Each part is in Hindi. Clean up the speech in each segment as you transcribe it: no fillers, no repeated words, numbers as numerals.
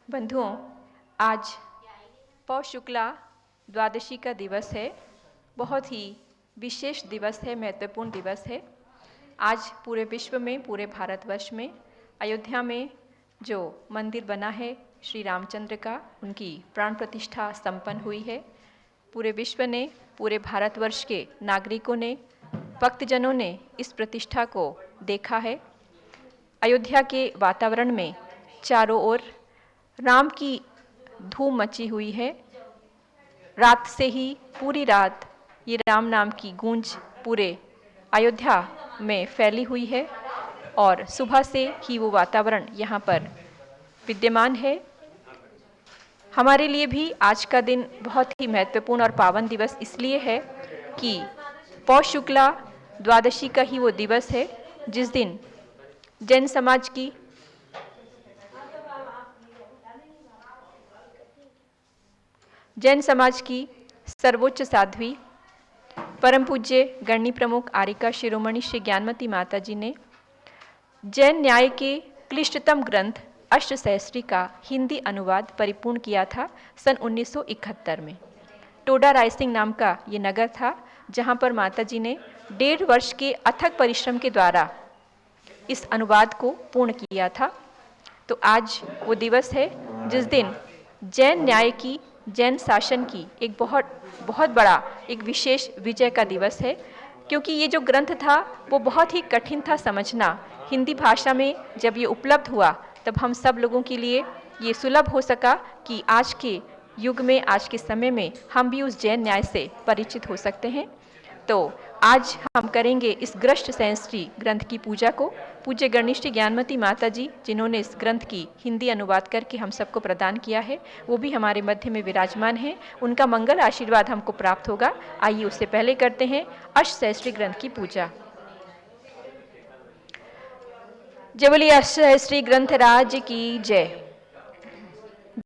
बंधुओं, आज पौष शुक्ला द्वादशी का दिवस है। बहुत ही विशेष दिवस है, महत्वपूर्ण दिवस है। आज पूरे विश्व में, पूरे भारतवर्ष में, अयोध्या में जो मंदिर बना है श्री रामचंद्र का, उनकी प्राण प्रतिष्ठा संपन्न हुई है। पूरे विश्व ने, पूरे भारतवर्ष के नागरिकों ने, भक्तजनों ने इस प्रतिष्ठा को देखा है। अयोध्या के वातावरण में चारों ओर राम की धूम मची हुई है। रात से ही, पूरी रात ये राम नाम की गूंज पूरे अयोध्या में फैली हुई है और सुबह से ही वो वातावरण यहाँ पर विद्यमान है। हमारे लिए भी आज का दिन बहुत ही महत्वपूर्ण और पावन दिवस इसलिए है कि पौष शुक्ला द्वादशी का ही वो दिवस है जिस दिन जैन समाज की सर्वोच्च साध्वी परम पूज्य गणनी प्रमुख आरिका शिरोमणि श्री ज्ञानमती माता जी ने जैन न्याय के क्लिष्टतम ग्रंथ अष्टसहस्त्री का हिंदी अनुवाद परिपूर्ण किया था सन 1971 में। टोडा रायसिंह नाम का ये नगर था जहाँ पर माता जी ने 1.5 वर्ष के अथक परिश्रम के द्वारा इस अनुवाद को पूर्ण किया था। तो आज वो दिवस है जिस दिन जैन न्याय की, जैन शासन की एक बहुत बड़ा एक विशेष विजय का दिवस है, क्योंकि ये जो ग्रंथ था वो बहुत ही कठिन था समझना। हिंदी भाषा में जब ये उपलब्ध हुआ तब हम सब लोगों के लिए ये सुलभ हो सका कि आज के युग में, आज के समय में हम भी उस जैन न्याय से परिचित हो सकते हैं। तो आज हम करेंगे इस ग्रस्त सहस्त्री ग्रंथ की पूजा को। पूज्य गणनिष्ठ ज्ञानमती माता जी जिन्होंने इस ग्रंथ की हिंदी अनुवाद करके हम सबको प्रदान किया है, वो भी हमारे मध्य में विराजमान हैं। उनका मंगल आशीर्वाद हमको प्राप्त होगा। आइए उससे पहले करते हैं अष्टसहस्त्री ग्रंथ की पूजा। जय बोलिए अष्टसहस्त्री ग्रंथ राज की जय।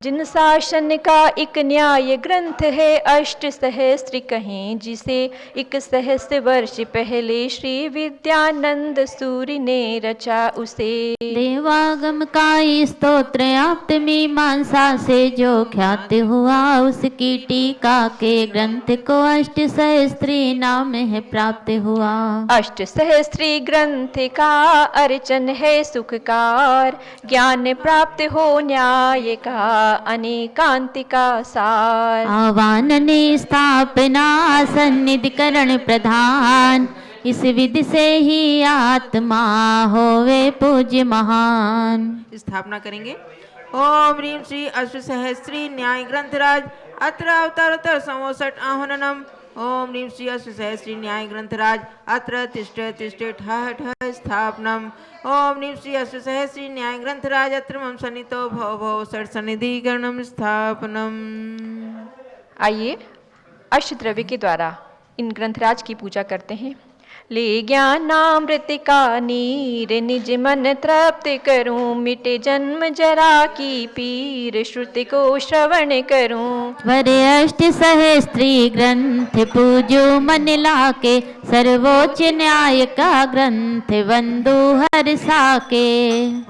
जिन शासन का एक न्याय ग्रंथ है अष्ट सहस्त्र कहें, जिसे 1 सहस्त्र वर्ष पहले श्री विद्यानंद सूरि ने रचा उसे। देवागम का स्तोत्र आप्त मीमांसा से जो ख्यात हुआ, उसकी टीका के ग्रंथ को अष्ट सहस्त्री नाम है प्राप्त हुआ। अष्ट सहस्त्री ग्रंथ का अर्चन है सुखकार, ज्ञान प्राप्त हो न्याय का अनेकांतिका सार। आवान ने स्थापना सन्निधिकरण प्रधान, इस विधि से ही आत्मा होवे पूज्य महान। स्थापना करेंगे। ओम ह्रीं श्री अष्टसहस्त्री न्याय ग्रंथराज अत्र अवतारोत्तर संवत्सर आह्वानम। ओम ह्रीं श्री अष्टसहस्त्री न्याय ग्रंथराज अत्र तिष्ठ तिष्ठ ठः ठः स्थापनम। ओम ह्रीं श्री अष्टसहस्त्री न्याय ग्रंथराज अत्र मम सन्नितो भव भव षट् सन्निधिकरणम स्थापनम। आइए अष्टद्रव्य के द्वारा इन ग्रंथराज की पूजा करते हैं। ले ज्ञानामृत का नीर निज मन तृप्त करूं, मिटे जन्म जरा की पीर श्रुति को श्रवण करूं। वरे अष्ट सहस्त्री ग्रंथ पूजो मन लाके, सर्वोच्च न्याय का ग्रंथ वंदो हर साके।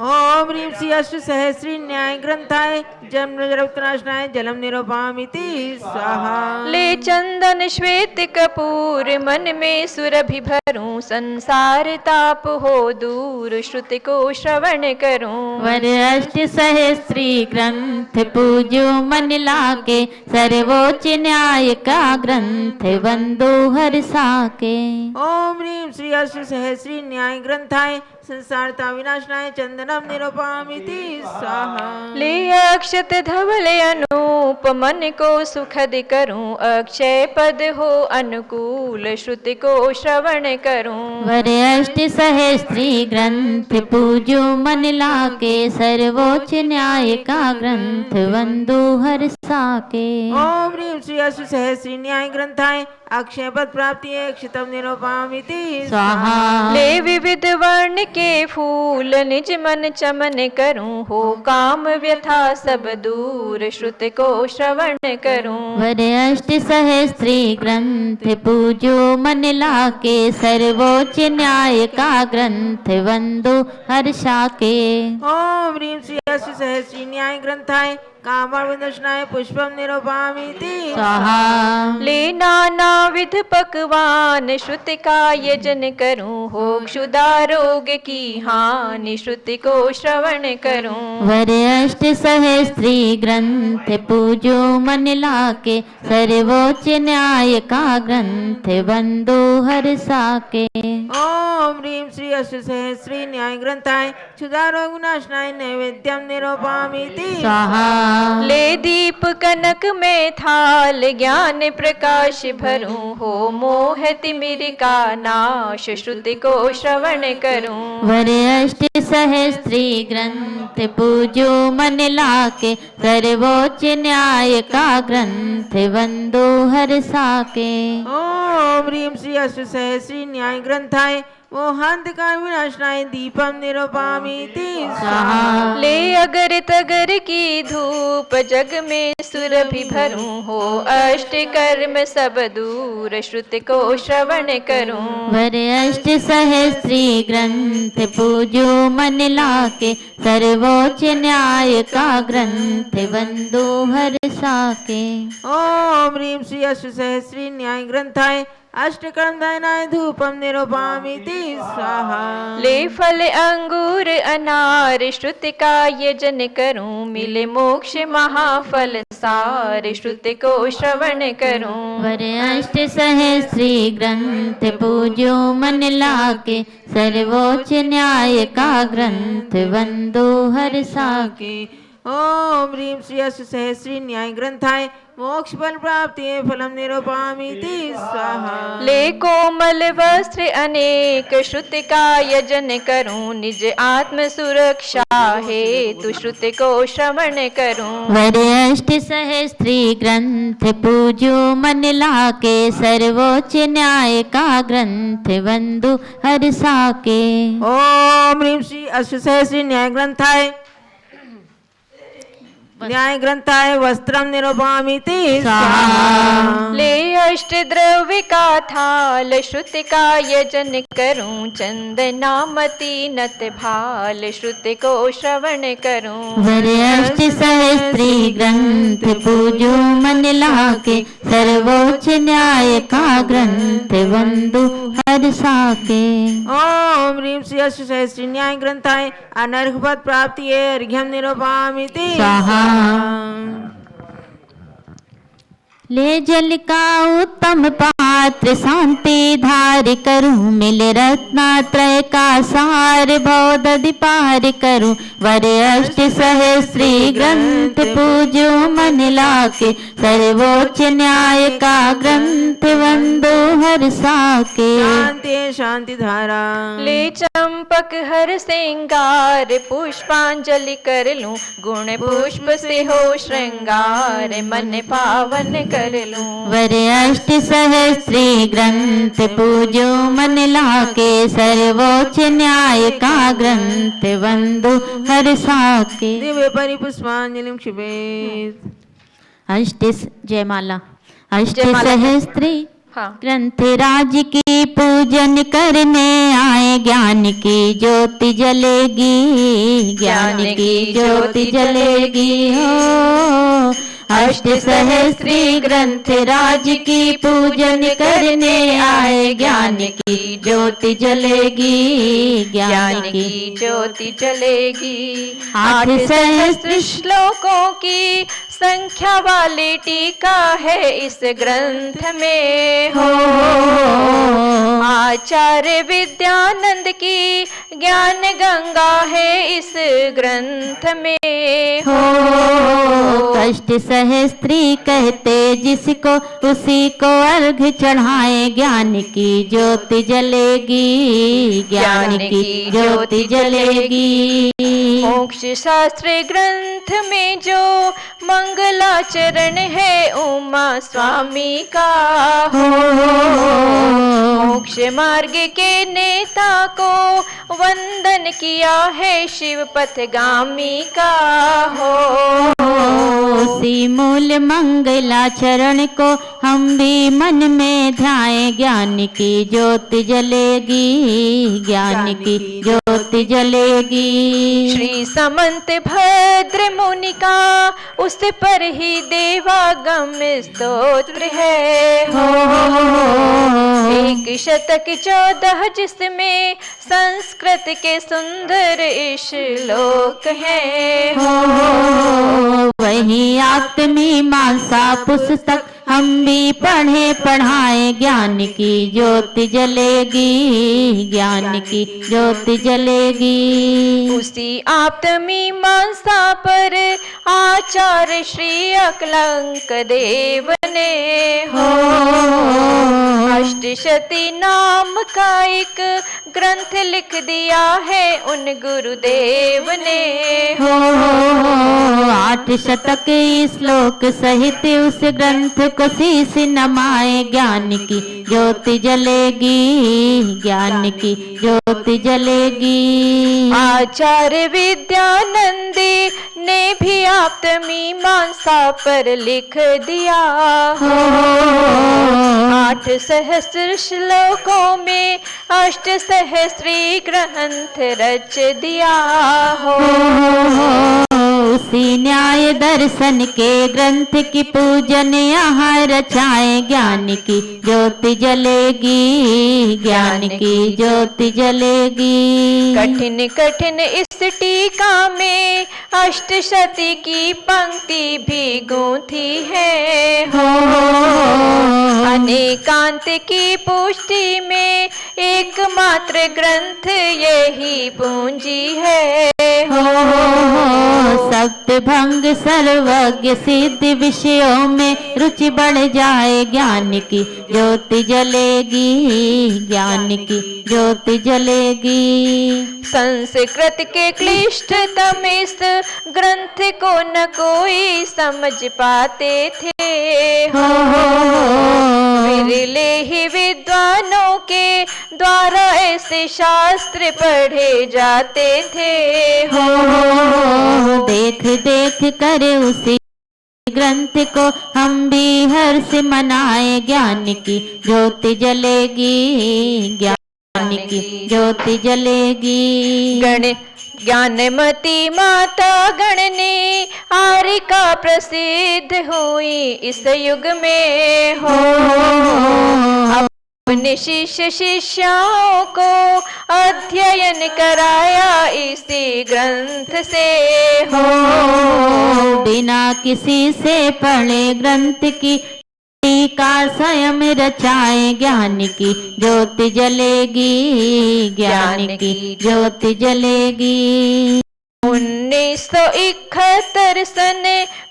ओम ह्रीं श्री अष्टसहस्त्री न्याय ग्रंथाय जन्म जरनाशनाय जलम निरूपामिति स्वाहा। ले चंदन श्वेत कपूर मन में सुरभि भरूं, संसार ताप हो दूर श्रुति को श्रवण करूं। वर अष्ट सहस्त्री ग्रंथ पूजो मन लाके, सर्वोच्च न्याय का ग्रंथ वंदो हर साके। ओम ह्रीं श्री अष्टसहस्त्री न्याय ग्रंथाय संसारता विनाशनाय चंदनम निरूपामिति स्वाहा। ले अक्षत धवल अनूप मन को सुखद करूं, अक्षय पद हो अनुकूल श्रुति को श्रवण करूं। वर अष्ट सहस्त्री ग्रंथ पूजो मन लाके, सर्वोच्च न्याय का ग्रंथ वंदो हर साके। ओम ह्रीं श्री अष्टसहस्त्री न्याय ग्रंथाय अक्षय पद प्राप्ति क्षितम निरूपामिति स्वाहा। ले विविध वर्ण के फूल निज मन चमन करूं, हो काम व्यथा सब दूर श्रुति को श्रवण करूं। वर अष्ट सहस्त्री ग्रंथ पूजो मन लाके, सर्वोच्च न्याय का ग्रंथ वंदो हर्षा के। ओम ह्रीं श्री अष्ट सहस्री न्याय ग्रंथाय कामार्वदर्शनाय पुष्पम निरूपयामीति स्वाहा। ले नाना विध पकवान श्रुति का यजन करूं, हो क्षुधा रोग की हानि श्रुति को श्रवण करूं। वर अष्ट सहस्त्री ग्रंथ पूजो मन लाके, सर्वोच्च न्याय का ग्रंथ वंदो हर्षा के। ओम ह्रीं श्री अष्ट सहस्री न्याय ग्रंथाय क्षुधा रोग विनाशनाय नैवेद्यम निरूपयामीति स्वाहा। ले दीप कनक में थाल ज्ञान प्रकाश भरूं, हो मोह तिमिर का नाश श्रुति को श्रवण करूं। वर अष्ट सहस्त्री ग्रंथ पूजो मन लाके, सर्वोच्च न्याय का ग्रंथ वंदो हर्षा के। ओम ह्रीं श्री अष्ट सहस्री न्याय ग्रंथाय मोहांत का विनाशनाय दीपम निरूपयामीति स्वाहा। ले अगर तगर की धूप जग में सुरभि भरूं, हो अष्ट कर्म सब दूर श्रुति को श्रवण करूं। वर अष्ट सहस्त्री ग्रंथ पूजो मन लाके, सर्वोच्च न्याय का ग्रंथ वंदो हर्षा के। ओम ह्रीं श्री अष्ट सहस्री न्याय ग्रंथाय अष्ट कर्मदायनाय धूपम निरूपयामीति स्वाहा। ले फल अंगूर अनार श्रुति का यजन करूं, मिले मोक्ष महाफल सार श्रुति को श्रवण करूं। वर अष्ट सहस्री ग्रंथ पूजो मन लाके, सर्वोच्च न्याय का ग्रंथ वंदो हर्षा के। ओम ह्रीं श्री अष्ट सहस्री न्याय ग्रंथाय मोक्ष फल प्राप्ति फलम निरूपयामीति स्वाहा। ले कोमल वस्त्र अनेक श्रुति का यजन करूं, निज आत्म सुरक्षा हेतु श्रुति को श्रवण करूं। वर अष्ट सहस्त्री ग्रंथ पूजो मन लाके, सर्वोच्च न्याय का ग्रंथ वंदो हर्षा के। ओम ह्रीं श्री अष्ट सहस्री न्याय ग्रंथाय वस्त्रम निरूपयामीति स्वाहा। ले अष्ट द्रव्य का थाल श्रुति का यजन करूं, चंदनामति नत भाल श्रुति को श्रवण करूं। वर अष्ट सहस्त्री ग्रंथ पूजो मन लाके, सर्वोच्च न्याय का ग्रंथ वंदो हर्षा के। ओम ह्रीं श्री अष्ट सहस्री न्याय ग्रंथाय अनर्घ पद प्राप्ति अर्घ्यम निरूपयामीति स्वाहा। ले जल का उत्तम पात्र शांति धार करूं, मिल रत्नात्रय का सार भवदधि पार करूं। वर अष्ट सहस्री ग्रंथ पूजो मन लाके, सर्वोच्च न्याय का ग्रंथ वंदो हर्षा के। शांति शांति धारा ले चंपक हर श्रृंगार पुष्पांजलि कर लूं, गुण पुष्प से हो श्रृंगार मन पावन कर लूं। वर अष्ट सहस्री ग्रंथ पूजो मन लाके, सर्वोच्च न्याय का ग्रंथ वंदो हर्षा के। दिव्य परिपुष्पांजलिं क्षिपेत्। अष्ट जयमाला। अष्ट जयमाला। सहस्त्री हाँ। ग्रंथ राज की पूजन करने आए, ज्ञान की ज्योति जलेगी, ज्ञान की ज्योति जलेगी हो। अष्ट सहस्री ग्रंथ राज की पूजन करने आए, ज्ञान की ज्योति जलेगी, ज्ञान की ज्योति जलेगी। आठ आठ सहस्त्र श्लोकों की संख्या वाली टीका है इस ग्रंथ में हो। आचार्य विद्यानंद की ज्ञान गंगा है इस ग्रंथ में हो। अष्ट सहस्त्री कहते जिसको, उसी को अर्घ चढ़ाए, ज्ञान की ज्योति जलेगी, ज्ञान की ज्योति जलेगी। मोक्ष शास्त्र ग्रंथ में जो मंगलाचरण है उमा स्वामी का हो। मोक्ष मार्ग के नेता को वंदन किया है शिव पथगामी का हो। उसी मूल मंगलाचरण को हम भी मन में ध्याएं। ज्ञान की ज्योति जलेगी, ज्ञान की ज्योति जलेगी। श्री समंत भद्र मुनि का उस पर ही देवागम स्तोत्र है। एक शतक 14 जिसमें संस्कृत के सुंदर श्लोक है। वही आत्मीमांसा पुस्तक हम भी पढ़े पढ़ाए। ज्ञान की ज्योति जलेगी, ज्ञान की ज्योति जलेगी। उसी आप्तमीमांसा पर आचार्य श्री अकलंक देव ने अष्टशती नाम का एक ग्रंथ लिख दिया है उन गुरुदेव ने। 8 शतक श्लोक सहित उस ग्रंथ को शीश नमाए। ज्ञान की ज्योति जलेगी, ज्ञान की ज्योति जलेगी। आचार्य विद्यानंदी ने भी आप्तमीमांसा पर लिख दिया। 8 सहस्र श्लोकों में अष्टसहस्री ग्रंथ रच दिया हो। उसी न्याय दर्शन के ग्रंथ की पूजन यहाँ रचाए। ज्ञान की ज्योति जलेगी, ज्ञान की ज्योति जलेगी। कठिन कठिन इस टीका में अष्टशती की पंक्ति भी गूंथी है। अनेकांत की पुष्टि में एकमात्र ग्रंथ यही पूंजी है। सप्तभंग सर्वज्ञ सिद्ध विषयों में रुचि बढ़ जाए। ज्ञान की ज्योति जलेगी, ज्ञान की ज्योति जलेगी। संस्कृत के क्लिष्टतम इस ग्रंथ को न कोई समझ पाते थे। विरले ही विद्वानों के द्वारा ऐसे शास्त्र पढ़े जाते थे। देख देख कर उसी ग्रंथ को हम भी हर्ष मनाए। ज्ञान की ज्योति जलेगी, ज्ञान की ज्योति जलेगी। ज्ञानमती माता गणनी आरिका प्रसिद्ध हुई इस युग में हो। अपने शिष्य शिष्याओं को अध्ययन कराया इसी ग्रंथ से हो। बिना किसी से पढ़े ग्रंथ की टीका स्वयं रचाए। ज्ञान की ज्योति जलेगी, ज्ञान की ज्योति जलेगी। 1971 सन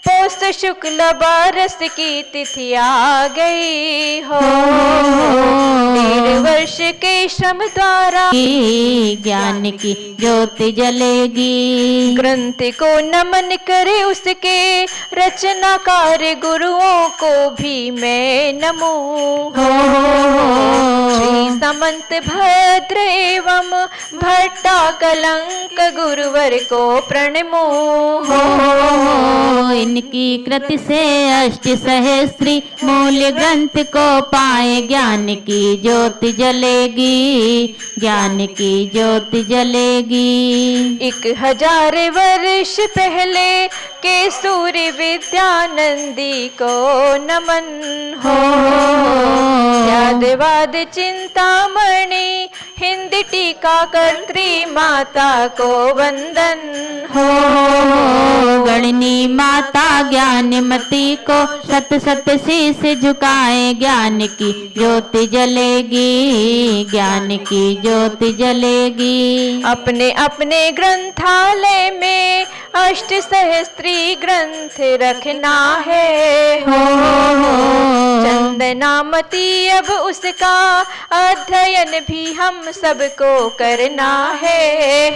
पौष शुक्ल बारस की तिथि आ गई हो। 1.5 वर्ष के श्रम द्वारा ज्ञान की ज्योति जलेगी। ग्रंथ को नमन करे उसके रचनाकार गुरुओं को भी मैं नमो। श्री समंत भद्र एवं भट्टा कलंक गुरुवर को प्रणमो। इनकी कृति से अष्ट सहस्त्री मूल ग्रंथ को पाए। ज्ञान की ज्योति जलेगी, ज्ञान की ज्योति जलेगी। 1000 वर्ष पहले के सूर्य विद्यानंदी को नमन हो। यादवाद चिंतामणि हिंदी टीका कर्त्री माता को वंदन हो। गणनी माता ज्ञानमती को सत सत शीस झुकाए। ज्ञान की ज्योति जलेगी, ज्ञान की ज्योति जलेगी। अपने अपने ग्रंथालय में अष्ट सहस्त्री ग्रंथ रखना है। चंदनामती अब उसका अध्ययन भी हम सबको करना है।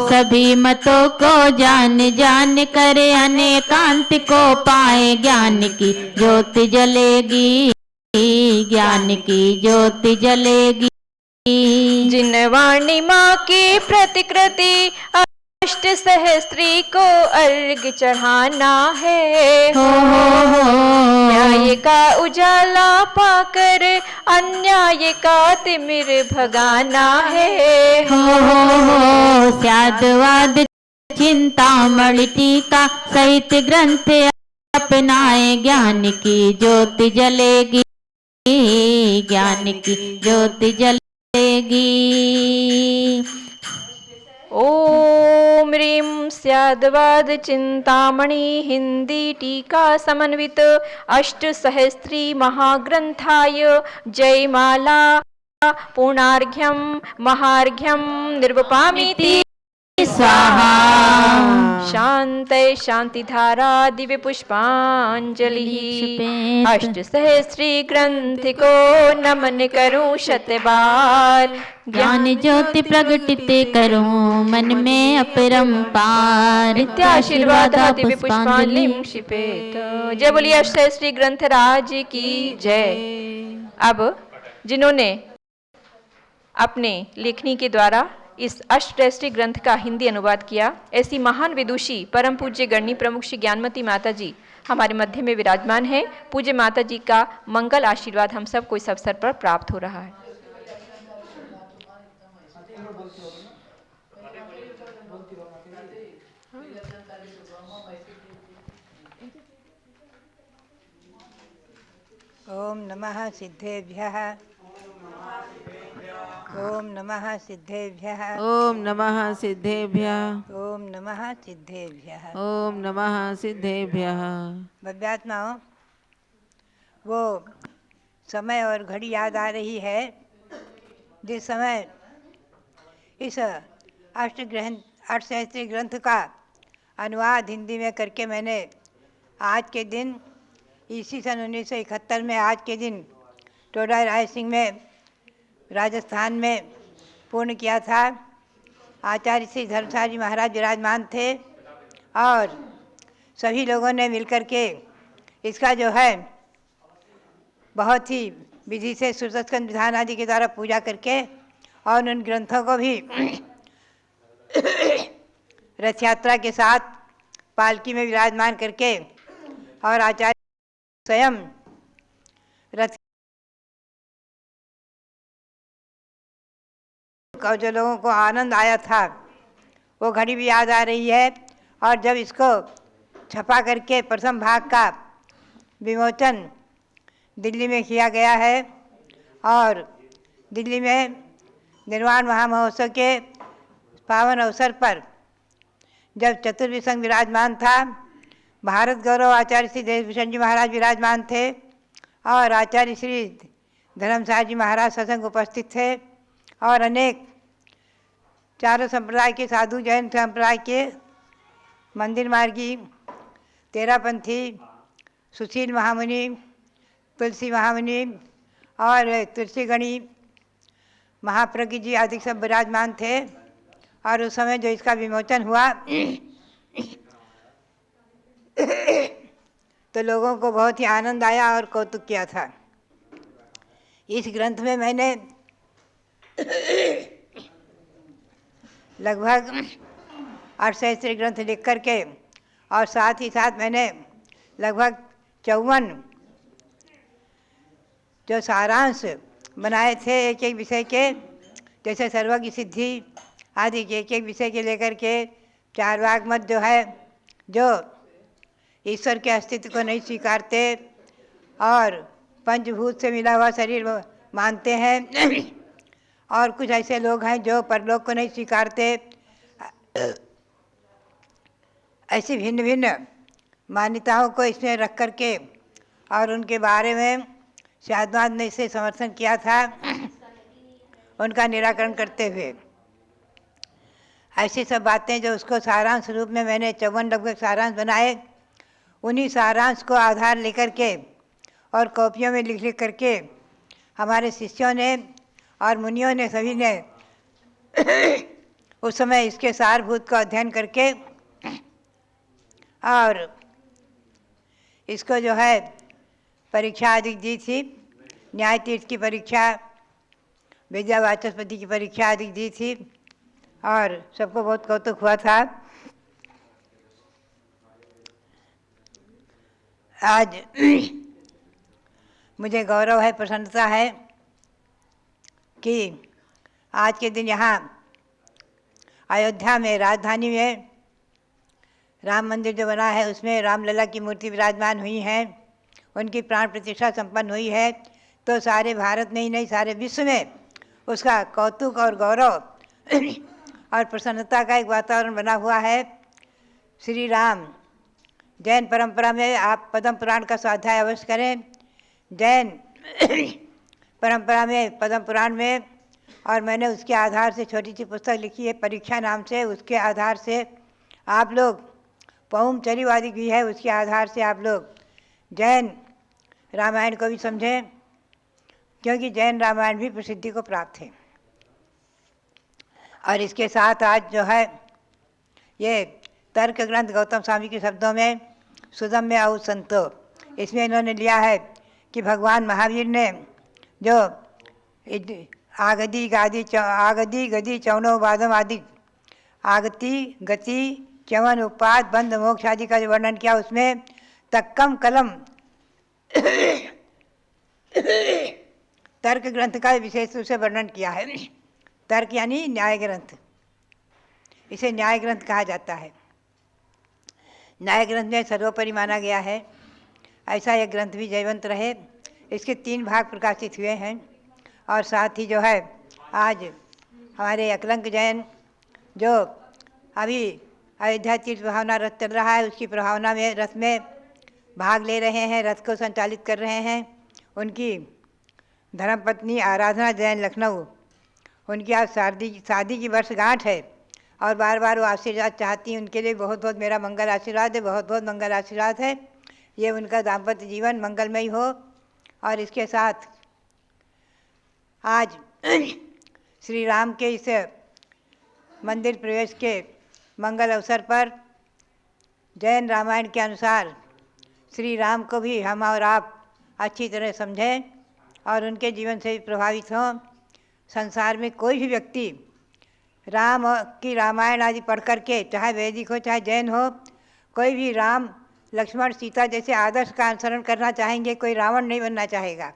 सभी मतों को जान जान करे अनेकांत को पाए। ज्ञान की ज्योति जलेगी, ज्ञान की ज्योति जलेगी। जिन वाणी माँ की प्रतिकृति अष्ट सहस्त्री को अर्घ चढ़ाना है। हो न्याय का उजाला पाकर अन्याय का तिमिर भगाना है। हो स्यादवाद चिंतामणि टीका सहित ग्रंथ अपनाए, ज्ञान की ज्योति जलेगी, ज्ञान की ज्योति जलेगी। ओम ह्रीं स्याद्वाद चिंतामणि हिंदी टीका समन्वित अष्ट सहस्त्री महाग्रंथाय जयमाला पूर्णार्घ्यम महार्घ्यम निर्वपामीति स्वाहा। शांतये शांतिधारा दिव्य पुष्पांजलि। अष्ट सहस्री ग्रंथ को नमन करूं शत बार, ज्ञान ज्योति प्रगटित करूं मन में अपरंपार। नित्याशीर्वाद दिव्य पुष्पांजलि क्षिपेत। जय बोलिए अष्ट सहस्री ग्रंथराज की जय। अब जिन्होंने अपने लेखनी के द्वारा इस अष्टदृष्टि ग्रंथ का हिंदी अनुवाद किया, ऐसी महान विदुषी परम पूज्य गणनी प्रमुख श्री ज्ञानमती माता जी हमारे मध्य में विराजमान है। पूज्य माता जी का मंगल आशीर्वाद हम सब को इस अवसर पर प्राप्त हो रहा है। ओम नमः सिद्धेभ्यः, ओम नमः सिद्धेभ्यः, ओम नमः सिद्धेभ्यः, ओम नमः सिद्धेभ्यः। ओम नमः सिद्धेभ्यः। भव्यात्माओं, वो समय और घड़ी याद आ रही है जिस समय इस अष्टसहस्त्री ग्रंथ का अनुवाद हिंदी में करके मैंने आज के दिन इसी सन 1971 में आज के दिन टोडा राय सिंह में राजस्थान में पूर्ण किया था। आचार्य श्री धर्मशाला जी महाराज विराजमान थे और सभी लोगों ने मिलकर के इसका जो है बहुत ही विधि से सुदस्कंद विधान आदि के द्वारा पूजा करके और उन ग्रंथों को भी रथ यात्रा के साथ पालकी में विराजमान करके और आचार्य स्वयं रथ का जो लोगों को आनंद आया था वो घड़ी भी याद आ रही है। और जब इसको छपा करके प्रथम भाग का विमोचन दिल्ली में किया गया है और दिल्ली में निर्वाण महामहोत्सव के पावन अवसर पर जब चतुर्विंश संघ विराजमान था, भारत गौरव आचार्य श्री देशभूषण जी महाराज विराजमान थे और आचार्य श्री धर्मशाला जी महाराज सत्संग उपस्थित थे और अनेक चारों संप्रदाय के साधु, जैन संप्रदाय के, मंदिर मार्गी, तेरापंथी, सुशील महामुनि, तुलसी महामुनि और तुलसीगणी, महाप्रज्ञ जी आदि सब विराजमान थे। और उस समय जो इसका विमोचन हुआ तो लोगों को बहुत ही आनंद आया और कौतुक किया था। इस ग्रंथ में मैंने लगभग 8 ग्रंथ लिख करके और साथ ही साथ मैंने लगभग 54 जो सारांश बनाए थे एक एक विषय के, जैसे सर्वज्ञ सिद्धि आदि के एक एक विषय के लेकर के, चारवाक मत जो है जो ईश्वर के अस्तित्व को नहीं स्वीकारते और पंचभूत से मिला हुआ शरीर मानते हैं और कुछ ऐसे लोग हैं जो परलोक को नहीं स्वीकारते। ऐसी भिन्न भिन्न मान्यताओं को इसमें रख करके और उनके बारे में शायदवाद ने इसे समर्थन किया था, उनका निराकरण करते हुए ऐसी सब बातें जो उसको सारांश रूप में मैंने 54 लगभग सारांश बनाए। उन्हीं सारांश को आधार लेकर के और कॉपियों में लिख लिख करके हमारे शिष्यों ने और मुनियों ने सभी ने उस समय इसके सारभूत को अध्ययन करके और इसको जो है परीक्षा आदि दी थी। न्याय तीर्थ की परीक्षा, विद्या वाचस्पति की परीक्षा आदि दी थी और सबको बहुत कौतुक हुआ था। आज मुझे गौरव है, प्रसन्नता है कि आज के दिन यहाँ अयोध्या में, राजधानी में राम मंदिर जो बना है उसमें रामलला की मूर्ति विराजमान हुई है, उनकी प्राण प्रतिष्ठा संपन्न हुई है। तो सारे भारत में ही नहीं, सारे विश्व में उसका कौतुक और गौरव और प्रसन्नता का एक वातावरण बना हुआ है। श्री राम जैन परंपरा में आप पद्म पुराण का स्वाध्याय अवश्य करें। जैन परंपरा में, पद्म पुराण में, और मैंने उसके आधार से छोटी सी पुस्तक लिखी है परीक्षा नाम से, उसके आधार से आप लोग पहुम चरीवादी भी है, उसके आधार से आप लोग जैन रामायण को भी समझें, क्योंकि जैन रामायण भी प्रसिद्धि को प्राप्त है। और इसके साथ आज जो है ये तर्क ग्रंथ गौतम स्वामी के शब्दों में सुदम में आउ संतो, इसमें इन्होंने लिया है कि भगवान महावीर ने जो आगति गति चौनो वादम आदि, आगति गति च्यवन उपाद बंध मोक्ष आदि का जो वर्णन किया, उसमें तक्कम कलम तर्क ग्रंथ का विशेष रूप से वर्णन किया है। तर्क यानी न्याय ग्रंथ, इसे न्याय ग्रंथ कहा जाता है। न्याय ग्रंथ में सर्वोपरि माना गया है, ऐसा यह ग्रंथ भी जयवंत रहे। इसके 3 भाग प्रकाशित हुए हैं। और साथ ही जो है आज हमारे अकलंक जैन जो अभी अयोध्या तीर्थ भावना रथ चल रहा है, उसकी प्रभावना में रथ में भाग ले रहे हैं, रथ को संचालित कर रहे हैं। उनकी धर्मपत्नी आराधना जैन लखनऊ, उनकी आज शादी की वर्षगांठ है और बार बार वो आशीर्वाद चाहती हैं। उनके लिए बहुत बहुत मेरा मंगल आशीर्वाद है, बहुत बहुत मंगल आशीर्वाद है। ये उनका दाम्पत्य जीवन मंगलमयी हो। और इसके साथ आज श्री राम के इस मंदिर प्रवेश के मंगल अवसर पर जैन रामायण के अनुसार श्री राम को भी हम और आप अच्छी तरह समझें और उनके जीवन से भी प्रभावित हों। संसार में कोई भी व्यक्ति राम की रामायण आदि पढ़ करके, चाहे वैदिक हो चाहे जैन हो, कोई भी राम लक्ष्मण सीता जैसे आदर्श का अनुसरण करना चाहेंगे। कोई रावण नहीं बनना चाहेगा,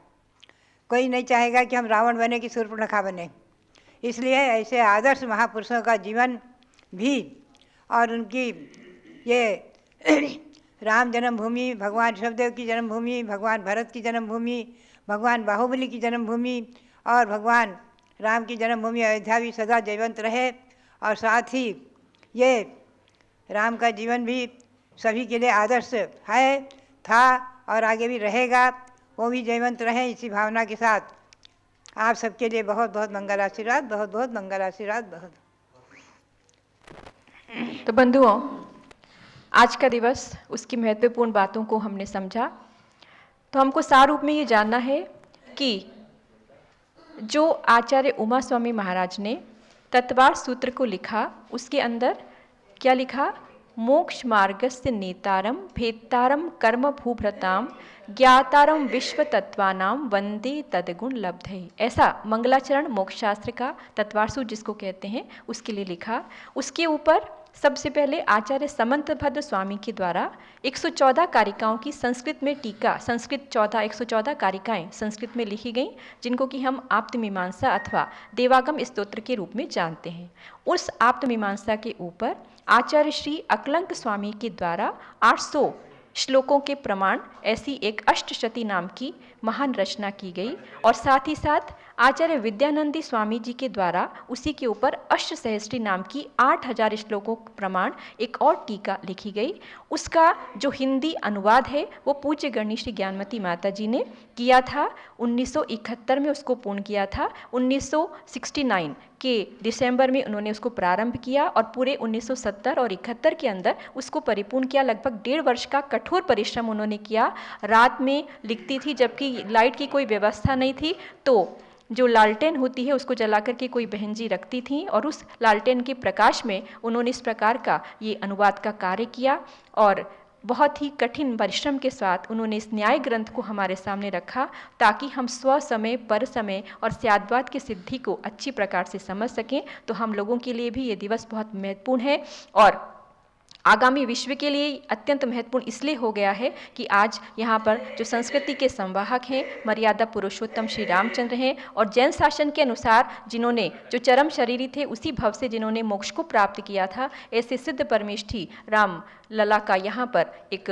कोई नहीं चाहेगा कि हम रावण बने कि शूर्पणखा बने। इसलिए ऐसे आदर्श महापुरुषों का जीवन भी और उनकी ये राम जन्मभूमि, भगवान ऋषभदेव की जन्मभूमि, भगवान भरत की जन्मभूमि, भगवान बाहुबली की जन्मभूमि और भगवान राम की जन्मभूमि अयोध्या भी सदा जयवंत रहे। और साथ ही ये राम का जीवन भी सभी के लिए आदर्श है, था और आगे भी रहेगा, वो भी जयवंत रहे। इसी भावना के साथ आप सबके लिए बहुत बहुत मंगल आशीर्वाद, बहुत बहुत मंगल आशीर्वाद। बहुत तो बंधुओं, आज का दिवस, उसकी महत्वपूर्ण बातों को हमने समझा। तो हमको सार रूप में ये जानना है कि जो आचार्य उमा स्वामी महाराज ने तत्वार सूत्र को लिखा, उसके अंदर क्या लिखा? मोक्ष मार्गस्य नेतारम भेत्तारम कर्म भूभ्रताम ज्ञातारम विश्व तत्वानाम वंदे तदगुण लब्धे। ऐसा मंगलाचरण मोक्ष शास्त्र का तत्वारसूत्र जिसको कहते हैं, उसके लिए लिखा। उसके ऊपर सबसे पहले आचार्य समंतभद्र स्वामी के द्वारा 114 कारिकाओं की संस्कृत में टीका, संस्कृत 114 कारिकाएं संस्कृत में लिखी गई, जिनको कि हम आप्तमीमांसा अथवा देवागम स्तोत्र के रूप में जानते हैं। उस आप्तमीमांसा के ऊपर आचार्य श्री अकलंक स्वामी के द्वारा 800 श्लोकों के प्रमाण ऐसी एक अष्टशती नाम की महान रचना की गई। और साथ ही साथ आचार्य विद्यानंदी स्वामी जी के द्वारा उसी के ऊपर अष्टसहस्त्री नाम की 8000 श्लोकों के प्रमाण एक और टीका लिखी गई। उसका जो हिंदी अनुवाद है वो पूज्य गणनी श्री ज्ञानमती माता जी ने किया था। 1971 में उसको पूर्ण किया था। 1969 के दिसंबर में उन्होंने उसको प्रारंभ किया और पूरे 1970 और 71 के अंदर उसको परिपूर्ण किया। लगभग 1.5 वर्ष का कठोर परिश्रम उन्होंने किया। रात में लिखती थी, जबकि लाइट की कोई व्यवस्था नहीं थी, तो जो लालटेन होती है उसको जला करके कोई बहन जी रखती थी और उस लालटेन के प्रकाश में उन्होंने इस प्रकार का ये अनुवाद का कार्य किया। और बहुत ही कठिन परिश्रम के साथ उन्होंने इस न्याय ग्रंथ को हमारे सामने रखा ताकि हम स्व समय पर समय और स्याद्वाद की सिद्धि को अच्छी प्रकार से समझ सकें। तो हम लोगों के लिए भी ये दिवस बहुत महत्वपूर्ण है और आगामी विश्व के लिए अत्यंत महत्वपूर्ण इसलिए हो गया है कि आज यहाँ पर जो संस्कृति के संवाहक हैं मर्यादा पुरुषोत्तम श्री रामचंद्र हैं और जैन शासन के अनुसार जिन्होंने जो चरम शरीरी थे उसी भव से जिन्होंने मोक्ष को प्राप्त किया था, ऐसे सिद्ध परमेष्ठी राम लला का यहाँ पर एक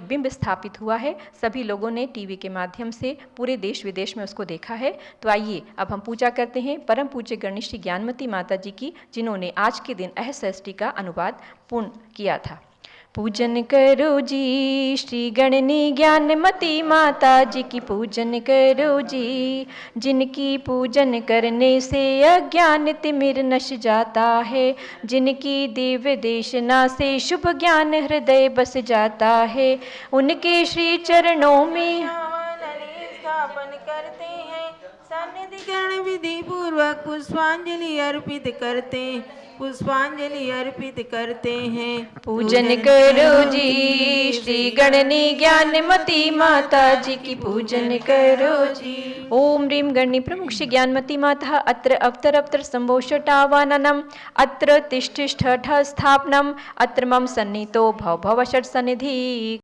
बिंब स्थापित हुआ है। सभी लोगों ने टीवी के माध्यम से पूरे देश विदेश में उसको देखा है। तो आइए अब हम पूजा करते हैं परम पूज्य गणेश श्री ज्ञानमती माता जी की, जिन्होंने आज के दिन अहषष्ठी का अनुवाद पूर्ण किया था। पूजन करो जी श्री गणनी ज्ञानमती माता जी की, पूजन करो जी जिनकी पूजन करने से अज्ञान तिमिर नश जाता है, जिनकी दिव्य देशना से शुभ ज्ञान हृदय बस जाता है, उनके श्री चरणों में स्थापन करते हैं, सन्निधिकरण विधि पूर्वक पुष्पांजलि अर्पित करते हैं। पूजन करो जी श्री गणनी ज्ञानमती माता जी की, पूजन करो जी। ओम ह्रीं गणनी प्रमुख श्री ज्ञानमती माता अत्र अवतर संभोषटावाननम अत्र तिष्ठिष्ठ स्थापनम अत्र मम सन्नितो भव भव षट् सन्निधि